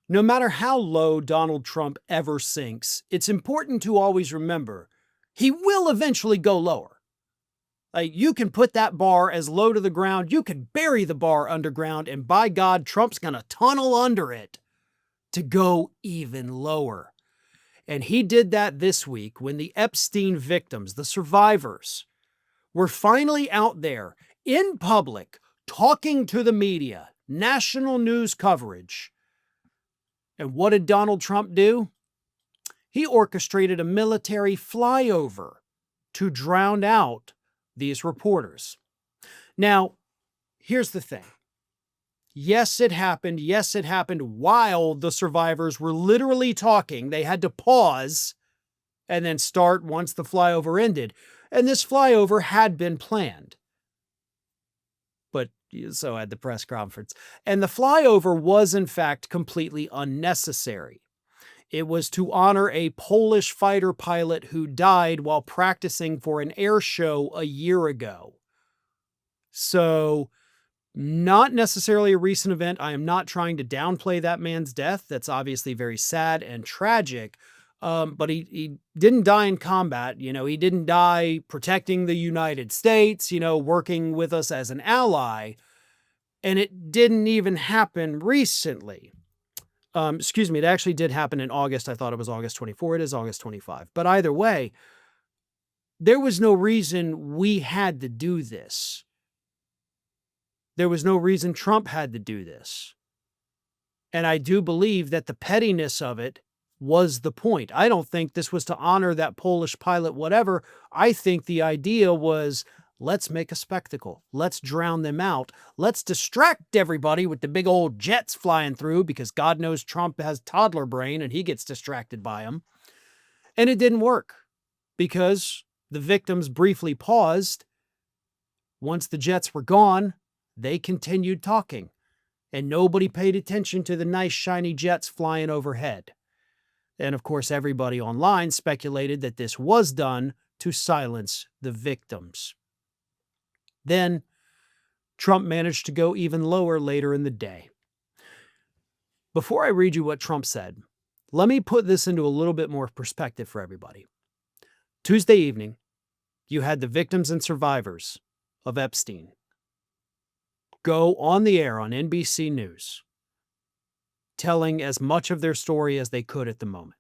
No matter how low Donald Trump ever sinks, it's important to always remember he will eventually go lower. Like, you can put that bar as low to the ground, you can bury the bar underground, and by God, Trump's going to tunnel under it to go even lower. And he did that this week when the Epstein victims, the survivors, were finally out there in public talking to the media, national news coverage. And what did Donald Trump do? He orchestrated a military flyover to drown out these reporters. Now, here's the thing. Yes, it happened. Yes, it happened while the survivors were literally talking. They had to pause and then start once the flyover ended. And this flyover had been planned. But so had the press conference. And the flyover was, in fact, completely unnecessary. It was to honor a Polish fighter pilot who died while practicing for an air show a year ago. So, not necessarily a recent event. I am not trying to downplay that man's death. That's obviously very sad and tragic. But he didn't die in combat. He didn't die protecting the United States, working with us as an ally. And it didn't even happen recently. It actually did happen in August. I thought it was August 24. It is August 25. But either way, there was no reason we had to do this. There was no reason Trump had to do this. And I do believe that the pettiness of it was the point. I don't think this was to honor that Polish pilot, whatever. I think the idea was, let's make a spectacle. Let's drown them out. Let's distract everybody with the big old jets flying through, because God knows Trump has toddler brain and he gets distracted by them. And it didn't work because the victims briefly paused. Once the jets were gone, they continued talking, and nobody paid attention to the nice shiny jets flying overhead. And of course, everybody online speculated that this was done to silence the victims. Then Trump managed to go even lower later in the day. Before I read you what Trump said, let me put this into a little bit more perspective for everybody. Tuesday evening, you had the victims and survivors of Epstein go on the air on NBC News, telling as much of their story as they could at the moment.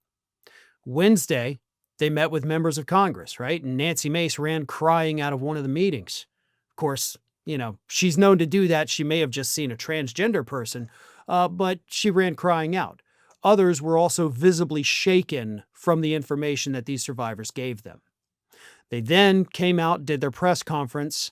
Wednesday, they met with members of Congress, right? And Nancy Mace ran crying out of one of the meetings. Of course, she's known to do that. She may have just seen a transgender person, but she ran crying out. Others were also visibly shaken from the information that these survivors gave them. They then came out, did their press conference,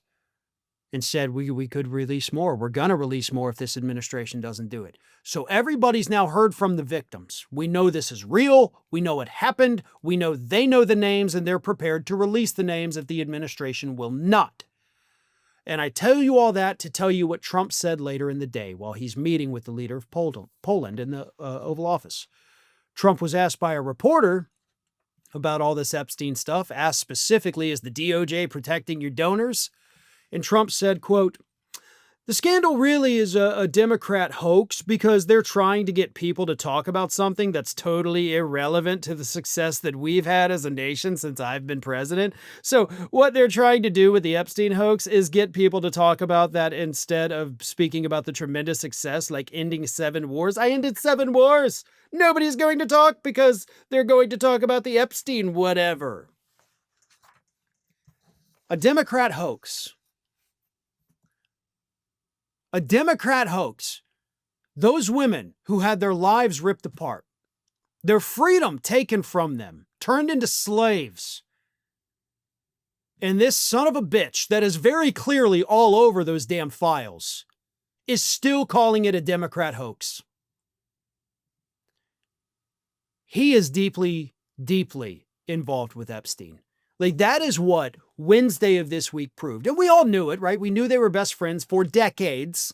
and said, we could release more. We're going to release more if this administration doesn't do it. So everybody's now heard from the victims. We know this is real. We know it happened. We know they know the names, and they're prepared to release the names if the administration will not. And I tell you all that to tell you what Trump said later in the day while he's meeting with the leader of Poland in the Oval Office. Trump was asked by a reporter about all this Epstein stuff, asked specifically, is the DOJ protecting your donors? And Trump said, quote, "The scandal really is a Democrat hoax because they're trying to get people to talk about something that's totally irrelevant to the success that we've had as a nation since I've been president. So what they're trying to do with the Epstein hoax is get people to talk about that instead of speaking about the tremendous success like ending 7 wars. I ended 7 wars. Nobody's going to talk because they're going to talk about the Epstein whatever." A Democrat hoax. A Democrat hoax. Those women who had their lives ripped apart, their freedom taken from them, turned into slaves. And this son of a bitch that is very clearly all over those damn files is still calling it a Democrat hoax. He is deeply, deeply involved with Epstein. Like, that is what Wednesday of this week proved. And we all knew it, right? We knew they were best friends for decades.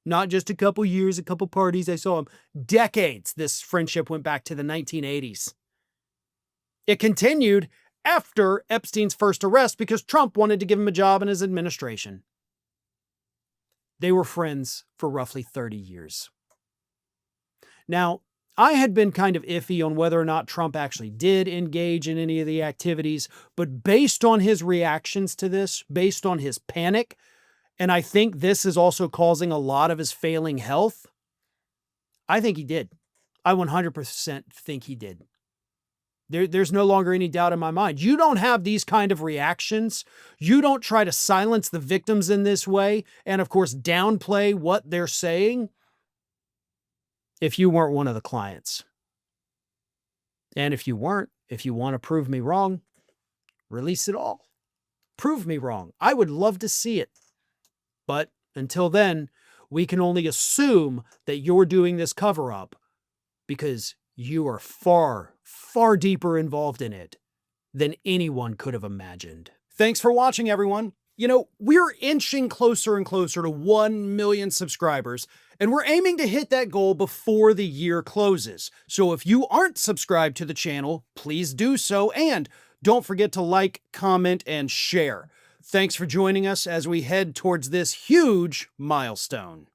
Not just a couple years, a couple parties. I saw them. Decades. This friendship went back to the 1980s. It continued after Epstein's first arrest because Trump wanted to give him a job in his administration. They were friends for roughly 30 years. Now, I had been kind of iffy on whether or not Trump actually did engage in any of the activities, but based on his reactions to this, based on his panic, and I think this is also causing a lot of his failing health, I think he did. I 100% think he did. There's no longer any doubt in my mind. You don't have these kind of reactions. You don't try to silence the victims in this way and, of course, downplay what they're saying if you weren't one of the clients. And if you weren't, if you want to prove me wrong, release it all. Prove me wrong. I would love to see it. But until then, we can only assume that you're doing this cover-up because you are far, far deeper involved in it than anyone could have imagined. Thanks for watching, everyone. You know, we're inching closer and closer to 1 million subscribers, and we're aiming to hit that goal before the year closes. So if you aren't subscribed to the channel, please do so, and don't forget to like, comment, and share. Thanks for joining us as we head towards this huge milestone.